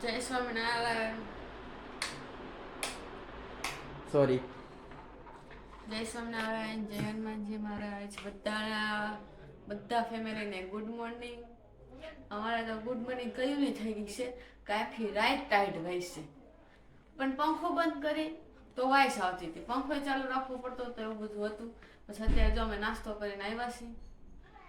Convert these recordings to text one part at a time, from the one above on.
જય સ્વામિનારાયણ. સોરી. જય સ્વામિનારાયણ, જય હનુમાનજી મહારાજ. બધા ફેમિલીને ગુડ મોર્નિંગ. અમારે તો ગુડ મોર્નિંગ કયું નહીં થઈ ગઈ છે કે આખી રાત ટાઈટ વાઈસ છે, પણ પંખો બંધ કરી તો વાઈસ આવતી હતી. પંખો ચાલુ રાખવો પડતો તો એવું બધું હતું. પછી અત્યારે જો અમે નાસ્તો કરીને આવ્યા છીએ.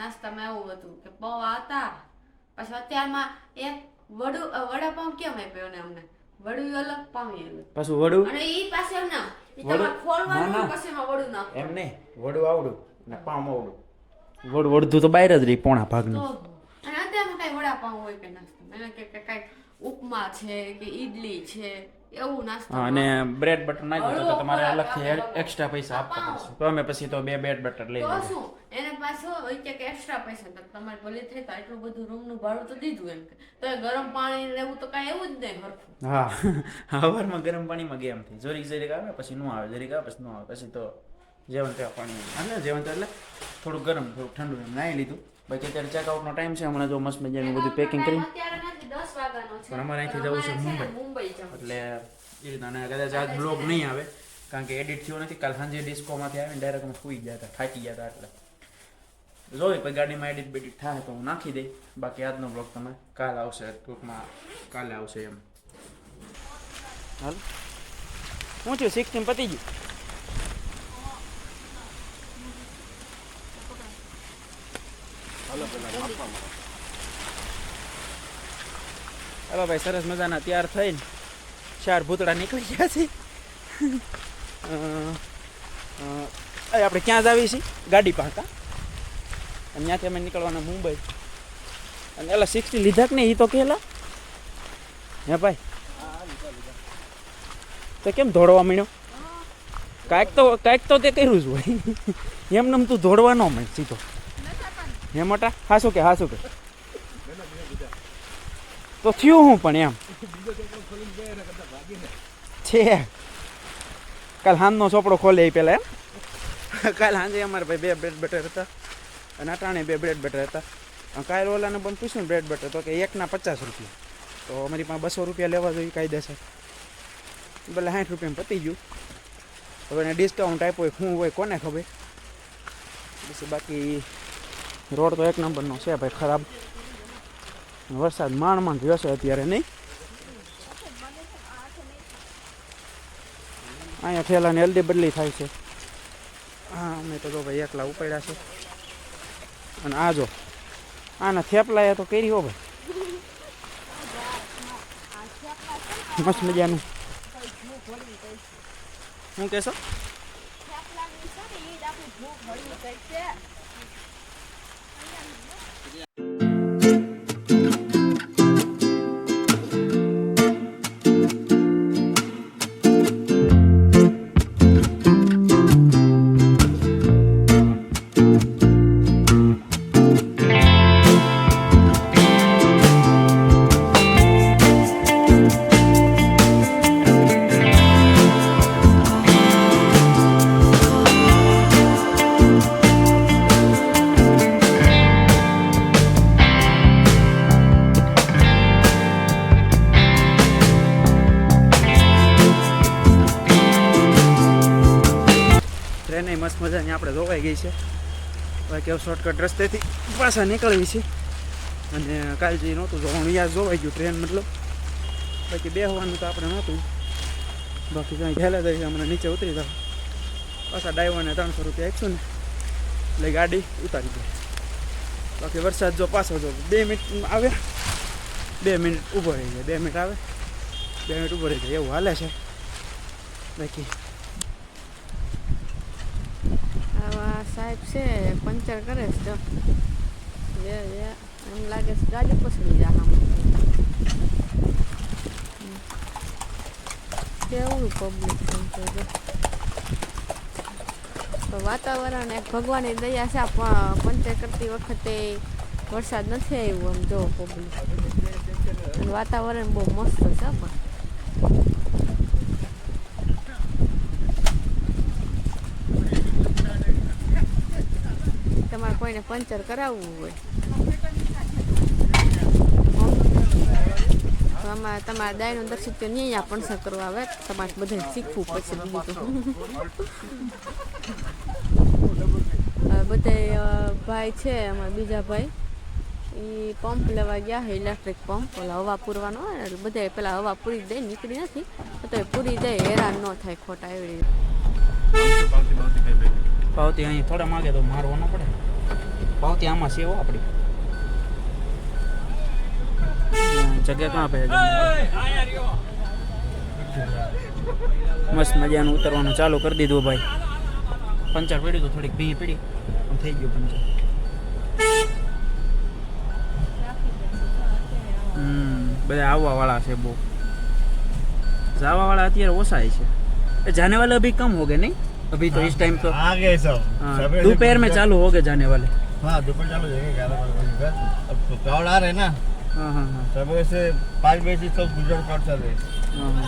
નાસ્તામાં એવું હતું કે પૌવા હતા, પછી અત્યારમાં એક વડાપાઉં કેમ આપ્યો ને અમને, વડું અલગ પાઉં અલગ, પાછું વડું અને ઈ પાસે એમ ના ઈ તમારે ખોલવાનું પછી એમાં વડું નાખો એમ નહીં, વડું આવડું ને પામ આવડું. વડું અડધું તો બહાર જ રહી પોણા ભાગનું. અને અત્યારમાં કઈ વડાપાઉં હોય કે નાસ્તો એને કે કઈ ઉપમા છે કે ઈડલી છે એવું નાસ્તો. અને બ્રેડ બટર નાખ્યું તો તમારે અલગથી એક્સ્ટ્રા પૈસા આપવા પડશે. તો અમે પછી તો 2 બ્રેડ બટર લઈ તો લીધા. શું એને પાછો હોય કે એક્સ્ટ્રા પૈસા તો તમારે ભલે થઈ તો એટલું બધું રૂમનું ભાડું તો દીધું એમ કે તો એ ગરમ પાણી લેવું તો કાંઈ એવું જ નહીં હરખું. હા, સવારમાં ગરમ પાણીમાં ગેમ થઈ જરીક આવે પછી ન આવે, જરીક આવે પછી ન આવે, પછી તો જેવણ તેવા પાણી એટલે જેવણ તો એટલે થોડું ગરમ થોડું ઠંડુ એમ નાહી લીધું. બાકી અત્યારે ચેકઆઉટનો ટાઈમ છે, હમણાં જો મસ્ત મજાનું બધું પેકિંગ કરી. અત્યારે નથી 10 વાગ્યાનો છે, પણ અમારે અહીંથી જવું છે મુંબઈ જવું એટલે એ રીતના. અને કદાચ આજ બ્લોગ નહીં આવે કારણ કે એડિટ થયો નથી. કાલ સાંજે ડિસ્કોમાંથી આવીને ડાયરેક્ટ અમે સૂઈ ગયા હતા, થાકી ગયા હતા. એટલે જોઈ પછી ગાડીમાં એડિટ બેડિટ થાય તો હું નાખી દઈ. બાકી આજનો બ્લોગ તમે કાલ આવશે, ટૂંકમાં કાલે આવશે એમ. હાલ શું થયું? 16 પતી ગયું. હાલો ભાઈ, સરસ મજાના તૈયાર થઈને 4 ભૂતડા નીકળી ગયા છે. આપણે ક્યાં જ આવી છીએ? ગાડી પાકા. અને ત્યાંથી અમે નીકળવાના મુંબઈ. અને એલા 60 લીધા કે નહીં એ તો કેલા હે ભાઈ? તો કેમ દોડવા માંડ્યો? કાંઈક તો તે કર્યું જ હોય. એમને તું દોડવા ન માંડ સીધો. હે મોટા હાસું કે તો થયું હું પણ એમ છે. કાલ હાંજનો ચોપડો ખોલે એ પેલા એમ. કાલ સાંજે અમારે ભાઈ 2 બ્રેડ બટર હતા અને અટાણે 2 બ્રેડ બટર હતા. કાલ ઓલાને પણ પૂછ્યું બ્રેડ બટર તો કે એકના 50 રૂપિયા. તો અમારી પાસે 200 રૂપિયા લેવા જોઈએ કાયદેસર. ભલે 60 રૂપિયામાં પતી ગયું. હવે એને ડિસ્કાઉન્ટ આપ્યો શું હોય કોને ખબર. પછી બાકી રોડ તો 1 નંબરનો છે ભાઈ, ખરાબ. વરસાદ માંડ રહ્યો છે અત્યારે નહીં. અહીંયા ઠેલાને હલ્દી બદલી થાય છે. હા, અમે તો જો ભાઈ એકલા ઉપાડ્યા છે. અને આ જો આના થેપલા તો કરી હો ભાઈ, મસ્ત મજાનું. શું કહેશો? ટ્રેન મસ્ત મજાની આપણે જોવાઈ ગઈ છે. બાકી શોર્ટકટ રસ્તેથી પાછા નીકળવી છે. અને કાલ જે નહોતું જોવાનું યાદ જોવાઈ ગયું ટ્રેન મતલબ. બાકી બેસવાનું તો આપણે નહોતું. બાકી કંઈ ઘેલા જાય હમણાં નીચે ઉતરી જાવ. પાછા ડ્રાઈવરને 300 રૂપિયા આપશું ને એટલે ગાડી ઉતારી દે. બાકી વરસાદ જો પાછો જો 2 મિનિટ આવે 2 મિનિટ ઊભો રહી જાય, 2 મિનિટ આવે 2 મિનિટ ઊભો રહી જાય એવું હાલે છે. બાકી આવા સાહેબ છે પંચર કરે છે તો એમ લાગે છે ગાડી પસંદ જા કેવું પબ્લિક છે. તો વાતાવરણ એક ભગવાનની દયા છે. પંચર કરતી વખતે વરસાદ નથી આવ્યો આમ જો પબ્લિક. અને વાતાવરણ બહુ મસ્ત છે પણ તમારે કોઈને પંચર કરાવવું હોય તો તમારા દાયનું દર્શન તો નહીં અહીંયા પણ કરવા આવે તમારે બધે શીખવું પડશે બીજું બધા ભાઈ છે અમારા બીજા ભાઈ એ પંપ લેવા ગયા છે ઇલેક્ટ્રિક પંપ ઓલા હવા પૂરવાનો હોય ને બધા પેલા હવા પૂરી દે નીકળી નથી તો પૂરી દે હેરાન ન થાય ખોટા એવી પાવતી અહીં થોડા માગે તો મારવો ન પડે પાવતી આમાં સેવો આપણી જગ્યા ક્યાં આપે મસ્ત મજાનું ઉતરવાનું ચાલુ કરી દીધું ભાઈ પંચર પડ્યું તો થોડીક ભી પડી થઈ ગયું પંચર બધા આવવા વાળા છે બહુ જવા वाला અત્યારે ઓછા છે जाने वाले अभी कम हो गए नहीं अभी तो इस टाइम तो आ गए सब दोपहर में चालू हो गए जाने वाले हाँ दोपहर चालू हो जाएंगे 11 बजे अब तो क्राउड आ रहे हैं ना हाँ हाँ हाँ सब से 5 बजे से सब गुजर क्राउड चल रहे हैं हाँ हाँ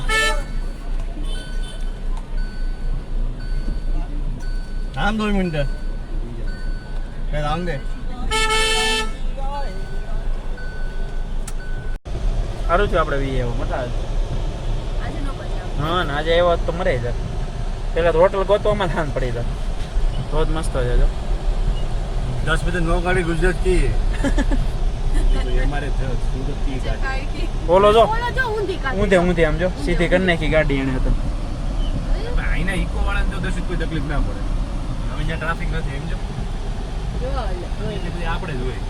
नाम 2 मिनट फिर आऊंगे સારું છે આપણે વી એવો મોટા હા ને આજે એવો તો મરે જાય પેલા તો હોટલ ગોતવામાં થાન પડી જાય તો જ મસ્ત છે જો 10 बजे 9 गाड़ी गुजरात की है तो ये हमारे सूरत की गाड़ी બોલો જો ઊંધી ઊંધે ઊંધે આમ જો સીધી કરી નાખી ગાડી એને તો આઈના ઇકો વાળાને તો દર્શિત કોઈ તકલીફ ના પડે હવે અહીંયા ટ્રાફિક નથી એમ જો એટલે આપણે જોઈએ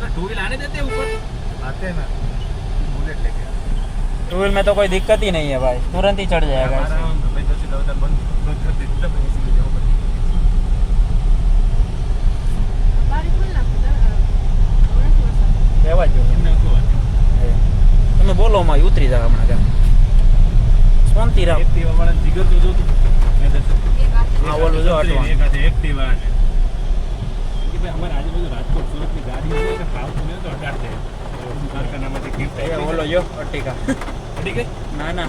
ટુ વ્હીલ આને દેते ऊपर आते हैं ना बुलेट लेके टू व्हील में तो कोई दिक्कत ही नहीं है भाई तुरंत ही चढ़ जाएगा हमारा भाई दर्शित अवतार बंद कर देती तब इसीलिए जाओ કહેવા જો તમે બોલો માં ઉતરી જાવ હમણાં ગામ શાંતિ રાખ एक्टिवा वाला जिगर तो जो मैं दर्शित हाँ बोलो जो एक आते एक्टिवा है कि भाई हमारे आजू-बाजू राजकोट सूरत की गाड़ी है तो खाओ तुम्हें तो हटाते हैं कार का नाम है गिफ्ट એ બોલો જો અટ્ટિકા ठीक है ના ના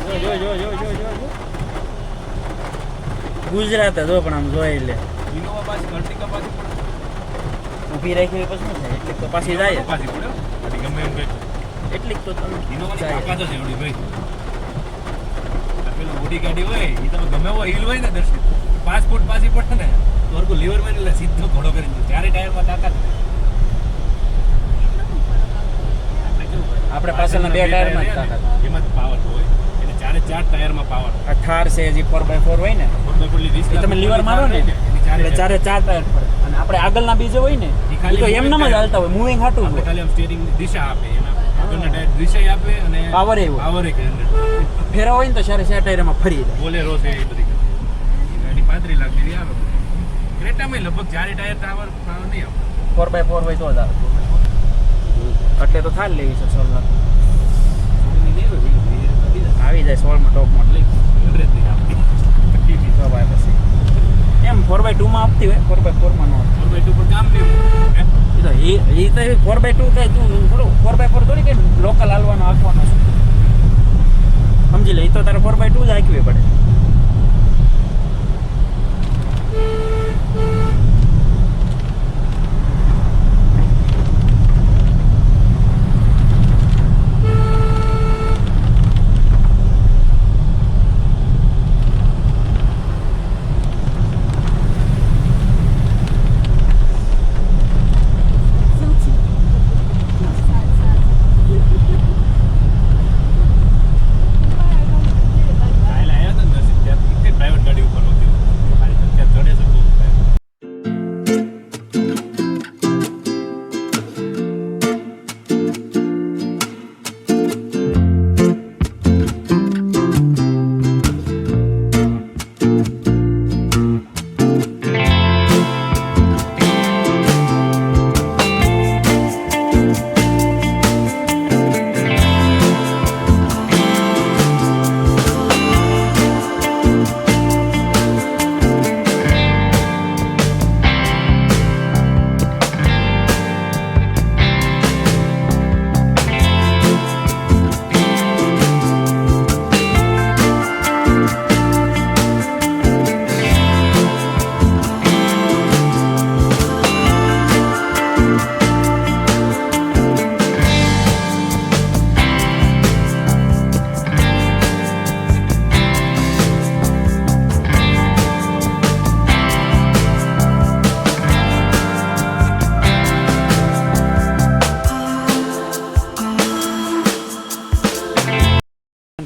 જો જો જો જો જો જો ગુજરાત જો પણ આમ જોઈ લે ઇનોવા પાછી વર્ટિકા પાછી ઊભી રાખી હોય પછી શું થાય એટલે તો પાછી જાય પાછી પડ્યો પછી ગમે એમ બેઠો એટલી જ તો તમે ઇનોવાની જાય. તાકાત જ એવડી ભાઈ આ પેલું મોટી ગાડી હોય એ તમે ગમે એવો હિલ હોય ને દર્શિત 5 ફૂટ પાછી પડે ને તો હરકો લીવર માં એટલે સીધો ઘોડો કરી દે ચારે ટાયરમાં તાકાત આપણે પાછળના બે ટાયરમાં જ તાકાત એમાં જ પાવર હોય એટલે ચારે ચાર ટાયરમાં પાવર આ થાર છે જે 4x4 હોય ને એ તમે લીવર મારો ને એટલે ચારે ચાર ટાયર પડે અને આપણે આગળના બીજે હોય ને એ તો એમનામ જ હાલતા હોય મૂવિંગ હાટું આપણે હોય ખાલી આમ સ્ટીયરિંગ દિશા આપે એના આગળના ટાયર દિશા આપે અને પાવર એવો પાવર એક ફેરા હોય ને તો ચારે ચાર ટાયરમાં ફરી જાય બોલેરો છે એ બધી ગાડી 35 લાખ જેવી આવે ક્રેટામાં લગભગ ચારે ટાયર પાવર નહીં આવે 4x4 હોય તો જ આવે એટલે તો થાર લેવી છે 16 લાખ આવી જાય 16 માં ટોપ મોડલ તો ભાઈ પછી એમ 4x2 માં આપતી હોય 4x4 માં નો એ તો 4x2 કઈ તું થોડું 4x4 થોડી કઈ લોકલ હાલવાનો આખવાનો છે સમજી લે એ તો તારે 4x2 જ આંકવી પડે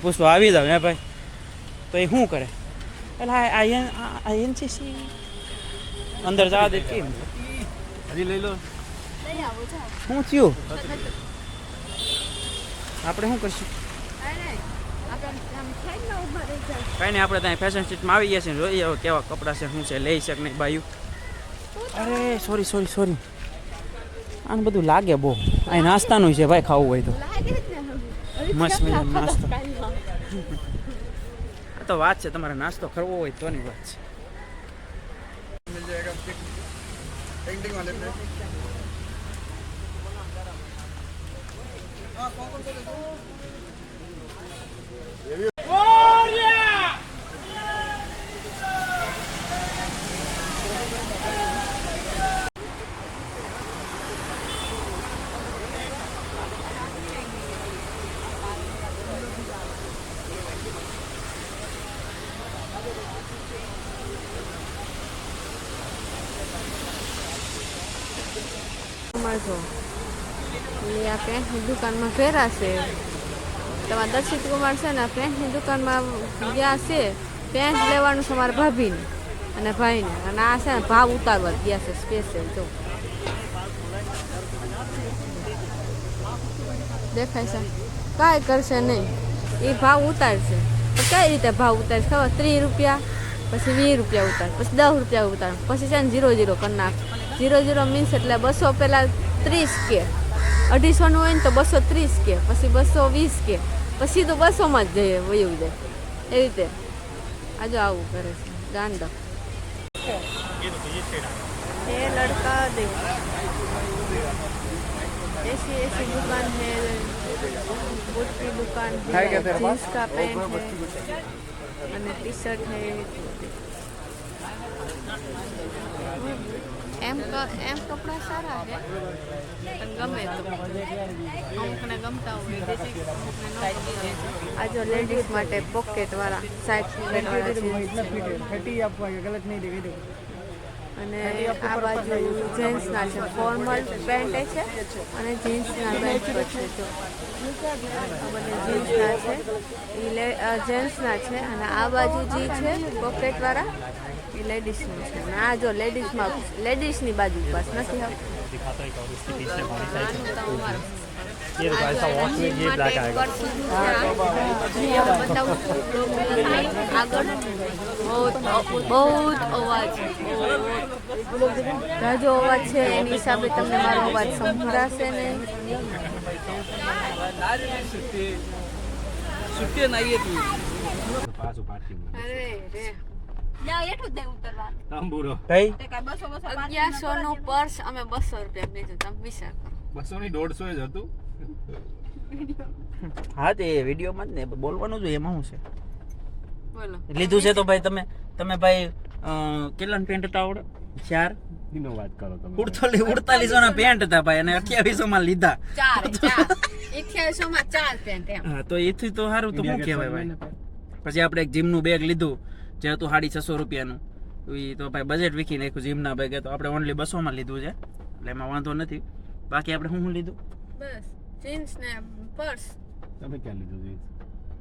એને પૂછવા આવી જાવ હે ભાઈ તો એ શું કરે એટલે આ એનસીસી અંદર જવા દે કેમ હજી લઈ લો શું થયું આપણે શું કરશું કાંઈ નહીં આપણે ત્યાં ફેશન સ્ટ્રીટમાં આવી ગયા છે જોઈએ હવે કેવા કપડાં છે શું છે લઈ શકે નહીં બાયું અરે સોરી આને બધું લાગે બહુ અહીં નાસ્તાનું છે ભાઈ ખાવું હોય તો મસ્ત મજાનો નાસ્તો આ તો વાત છે તમારે નાસ્તો કરવો હોય તોની વાત જો એ આ પેન્ટની દુકાનમાં ફેરા છે તમારા દર્શિત કુમાર છે ને પેન્ટની દુકાનમાં ગયા છે પેન્ટ લેવાનું છે મારા ભાભીને અને ભાઈને અને આ છે ને ભાવ ઉતારવા ગયા છે સ્પેશિયલ જો દેખાય છે કાંઈ કરશે નહીં એ ભાવ ઉતારશે તો કઈ રીતે ભાવ ઉતારશે ખબર 30 રૂપિયા પછી 20 રૂપિયા ઉતાર પછી 10 રૂપિયા ઉતાર પછી છે ને 0 કરી નાખ 0 મીન્સ એટલે 200 પહેલાં 30 કે 250 નું હોય ને તો 230 કે પછી 220 કે પછી તો 200માં જ જઈએ વયું જાય એવી રીતે આજે આવું કરે છે ગાંડો ये लड़का देख ऐसी दुकान है बूट की दुकान है जींस का पैंट है અને ટી શર્ટ है એમ કપડા સારા છે પણ ગમે તો અમુકને ગમતા હોય અમુકને ન ગમતા આ જો લેડીઝ માટે પોકેટ વાળા સાઈડ પોકેટ વાળા અને આ બાજુ જેન્ટ્સના છે ફોર્મલ પેન્ટ છે અને જીન્સના પેન્ટ છે જો આ બધા જીન્સના છે એ જેન્ટ્સના છે અને આ બાજુ જે છે પોકેટવાળા એ લેડીઝનું છે અને આ જો લેડીઝની બાજુ બસ નથી બહુ અવાજ રાજો અવાજ છે એની હિસાબે તમને મારો અવાજ સંભળાશે ને નું પર્સ અમે 200 રૂપિયા લીધું તમે વિચાર કરો 200 ની 150 જ હતું હા તે વિડીયોમાં જ ને બોલવાનું જોઈએ એમાં શું છે બોલો લીધું છે તો ભાઈ તમે ભાઈ કેટલાના પેન્ટ હતા આવડે 4 એનો વાત કરો તમે 48 ના પેન્ટ હતા ભાઈ અને 2800 માં લીધા 2800 માં 4 પેન્ટ એમ હા તો એથી તો સારું તો શું કહેવાય ભાઈ પછી આપણે એક જીમનું બેગ લીધું જે હતું 650 રૂપિયાનું એ તો ભાઈ બજેટ વીખી નાખ્યું જીમના બેગે તો આપણે ઓનલી 200 માં લીધું છે એટલે એમાં વાંધો નથી બાકી આપણે શું લીધું બસ જીન્સ ને પર્સ તમે ક્યાં લીધું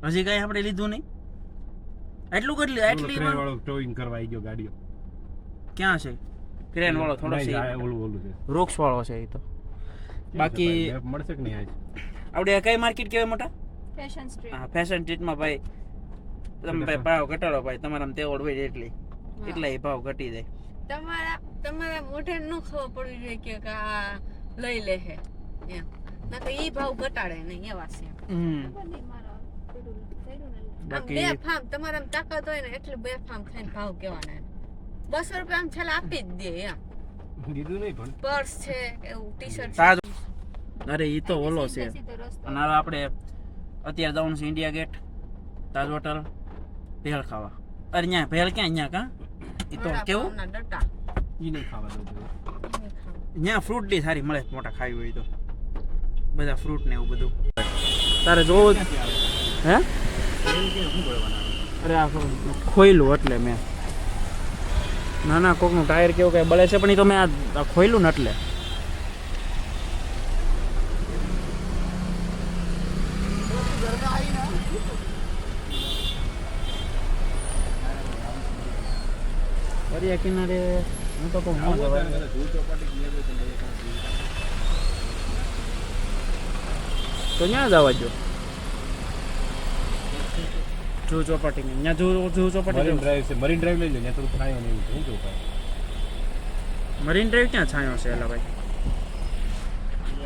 છે હજી કઈ આપણે લીધું નહીં એટલું એટલી વાળો ટોઈંગ કરવા આવી ગયો ગાડીઓ ક્યાં છે ક્રેન વાળો થોડો છે ઓલું છે રોક્સ વાળો છે એ તો બાકી મળશે કે નહીં આજ આપણે કઈ માર્કેટ કહેવાય મોટા ફેશન સ્ટ્રીટ હા ફેશન સ્ટ્રીટમાં ભાઈ તમે ભાઈ ભાવ ઘટાડો ભાઈ તમારામાં તેવડ હોય એટલા એ ભાવ ઘટી જાય તમારા મોઢે ન ખબર પડવી જોઈએ કે આ લઈ લે છે એમ ના તો ઈ ભાવ ઘટાડે નહીં એવા છે બાકી બે ફામ તમારામાં તાકાત હોય ને એટલે બે ફામ થઈને ભાવ કહેવાના 200 રૂપિયા આમ છેલ્લા આપી જ દે એમ દીધું નહીં પણ પર્સ છે એવું ટી શર્ટ તાજ અરે ઈ તો ઓલો છે અને હવે આપણે અત્યારે જવાનું છે ઇન્ડિયા ગેટ તાજ હોટલ ભેળ ખાવા અરે ન્યા ભેળ ક્યાં ન્યા કા ઈ તો કેવું ડટા ઈ નહીં ખાવા દઉં ન્યા ફ્રૂટ ડી સારી મળે મોટા ખાવી હોય તો બધા ફ્રૂટ ને એવું બધું તારે જોવું હે અરે આ ખોયલું એટલે મેં ના કોકનું ટાયર કેવું કઈ બળે છે પણ એ તો મેં આ ખોયલું ને એટલે દરિયા કિનારે હું તો કહું ન જવાય. તો ત્યાં જવા જો જૂ ચોપાટી ત્યાં જૂ ચોપાટી મરીન જવું. ડ્રાઈવ છે, મરીન ડ્રાઈવ લઈ લો, ત્યાં થોડું છાંયો ને એવું છે. શું કેવું ભાઈ? મરીન ડ્રાઈવ ક્યાં છાંયો છે એલા ભાઈ?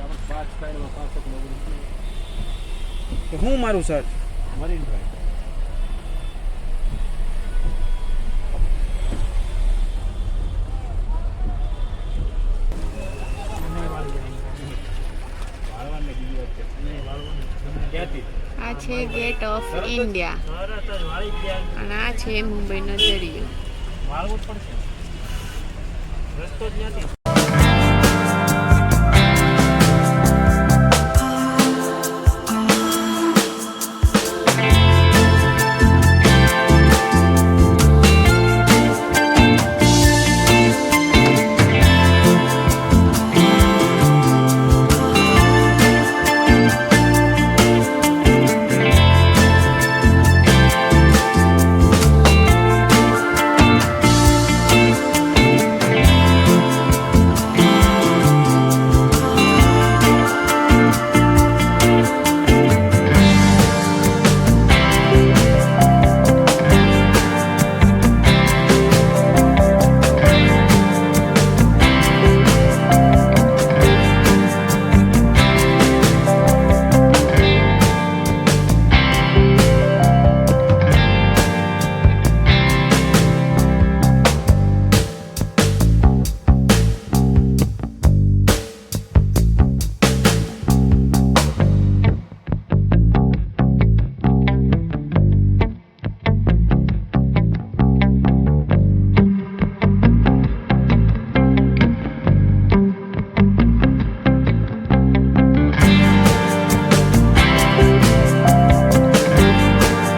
આપણે 5 સાઈડમાં 5 કિલોમીટર તો હું મારું સર મરીન ડ્રાઈવ. વાળવાને બીજી વાત છે. ક્યાંથી? આ છે ગેટ ઓફ ઇન્ડિયા અને આ છે મુંબઈનો દરિયો. વાળવું જ પડશે રસ્તો જ નથી.